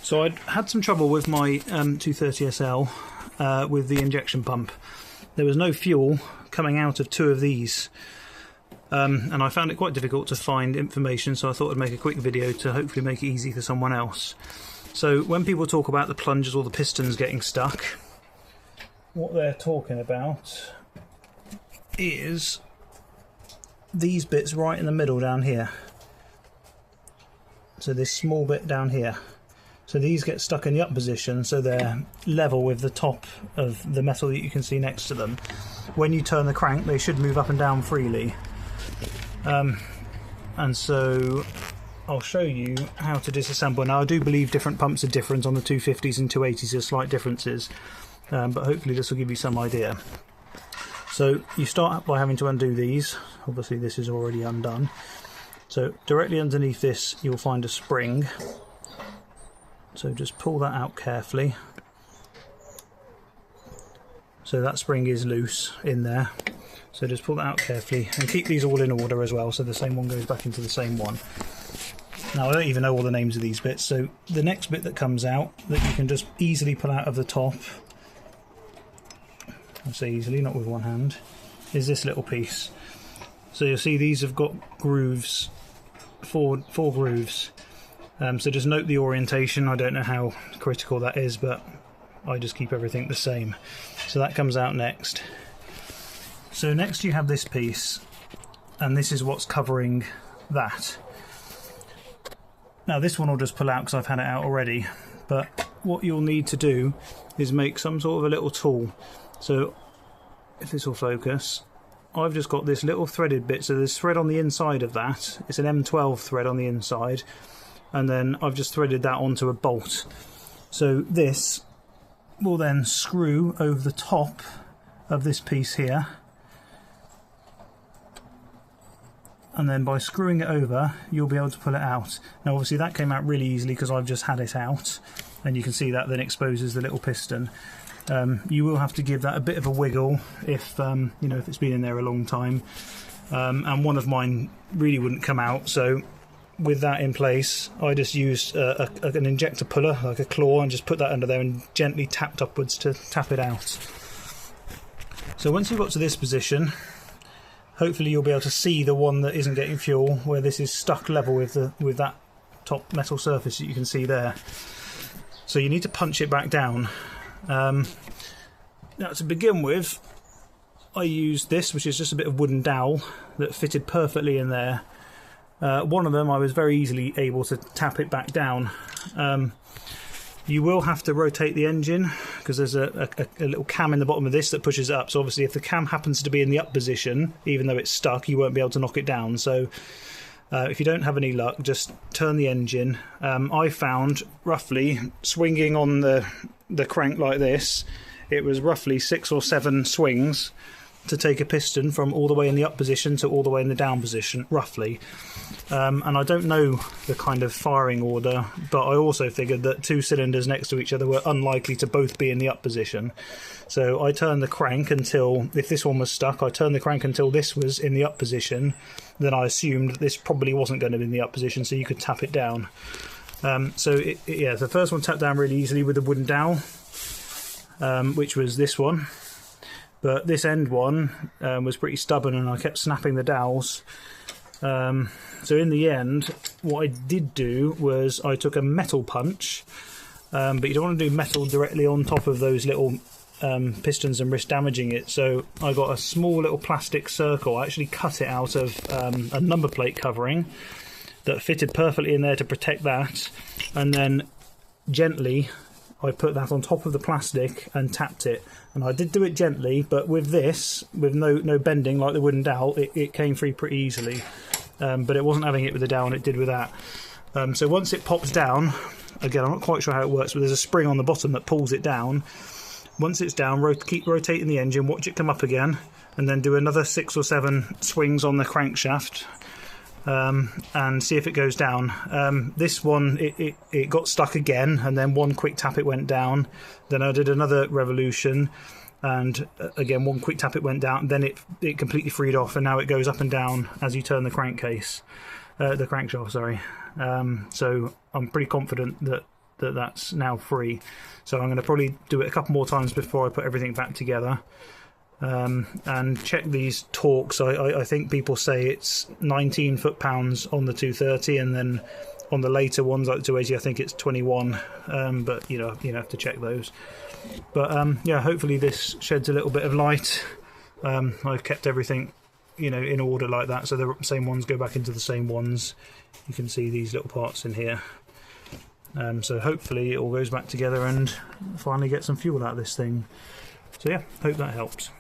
So I'd had some trouble with my 230SL with the injection pump. There was no fuel coming out of two of these, and I found it quite difficult to find information, so I thought I'd make a quick video to hopefully make it easy for someone else. So when people talk about the plungers or the pistons getting stuck, what they're talking about is these bits right in the middle down here. So this small bit down here. So these get stuck in the up position, so they're level with the top of the metal that you can see next to them. When you turn the crank, they should move up and down freely. And so I'll show you how to disassemble. Now I do believe different pumps are different on the 250s and 280s, there's slight differences, but hopefully this will give you some idea. So you start by having to undo these. Obviously this is already undone. So directly underneath this you'll find a spring. So just pull that out carefully. So that spring is loose in there. So just pull that out carefully and keep these all in order as well, so the same one goes back into the same one. Now I don't even know all the names of these bits, so the next bit that comes out that you can just easily pull out of the top, I say easily, not with one hand, is this little piece. So you'll see these have got grooves, four grooves. So just note the orientation. I don't know how critical that is, but I just keep everything the same. So that comes out next. So next you have this piece, and this is what's covering that. Now this one will just pull out because I've had it out already, but what you'll need to do is make some sort of a little tool. So if this will focus, I've just got this little threaded bit, so there's thread on the inside of that. It's an M12 thread on the inside, and then I've just threaded that onto a bolt. So this will then screw over the top of this piece here, and then by screwing it over you'll be able to pull it out. Now obviously that came out really easily because I've just had it out, and you can see that then exposes the little piston. You will have to give that a bit of a wiggle if you know, if it's been in there a long time, and one of mine really wouldn't come out, so with that in place I just used an injector puller, like a claw, and just put that under there and gently tapped upwards to tap it out. So once you've got to this position, hopefully you'll be able to see the one that isn't getting fuel, where this is stuck level with that top metal surface that you can see there. So you need to punch it back down. Now to begin with, I used this, which is just a bit of wooden dowel that fitted perfectly in there. One of them I was very easily able to tap it back down. You will have to rotate the engine because there's a little cam in the bottom of this that pushes it up, so obviously if the cam happens to be in the up position, even though it's stuck, you won't be able to knock it down. So if you don't have any luck, just turn the engine. I found roughly, swinging on the crank like this, it was roughly 6 or 7 swings to take a piston from all the way in the up position to all the way in the down position, roughly. And I don't know the kind of firing order, but I also figured that 2 cylinders next to each other were unlikely to both be in the up position. So I turned the crank until, if this one was stuck, I turned the crank until this was in the up position. Then I assumed that this probably wasn't going to be in the up position, so you could tap it down. Yeah, the first one tapped down really easily with a wooden dowel, which was this one. But this end one was pretty stubborn, and I kept snapping the dowels. So in the end, what I did do was I took a metal punch, but you don't want to do metal directly on top of those little pistons and risk damaging it. So I got a small little plastic circle. I actually cut it out of a number plate covering that fitted perfectly in there to protect that, and then gently I put that on top of the plastic and tapped it. And I did do it gently, but with this, with no bending like the wooden dowel, it came free pretty easily. But it wasn't having it with the dowel, and it did with that. So once it pops down, again I'm not quite sure how it works, but there's a spring on the bottom that pulls it down. Once it's down, keep rotating the engine, watch it come up again, and then do another 6 or 7 swings on the crankshaft, and see if it goes down. This one, it got stuck again, and then one quick tap it went down. Then I did another revolution, and again one quick tap it went down. Then it completely freed off, and now it goes up and down as you turn the crankshaft. Sorry. So I'm pretty confident that that that's now free. So I'm going to probably do it a couple more times before I put everything back together. And check these torques. I think people say it's 19 foot-pounds on the 230, and then on the later ones like the 280 I think it's 21, but you have to check those. But yeah, hopefully this sheds a little bit of light. I've kept everything in order like that, so the same ones go back into the same ones. You can see these little parts in here. So hopefully it all goes back together and finally get some fuel out of this thing. So yeah, hope that helps.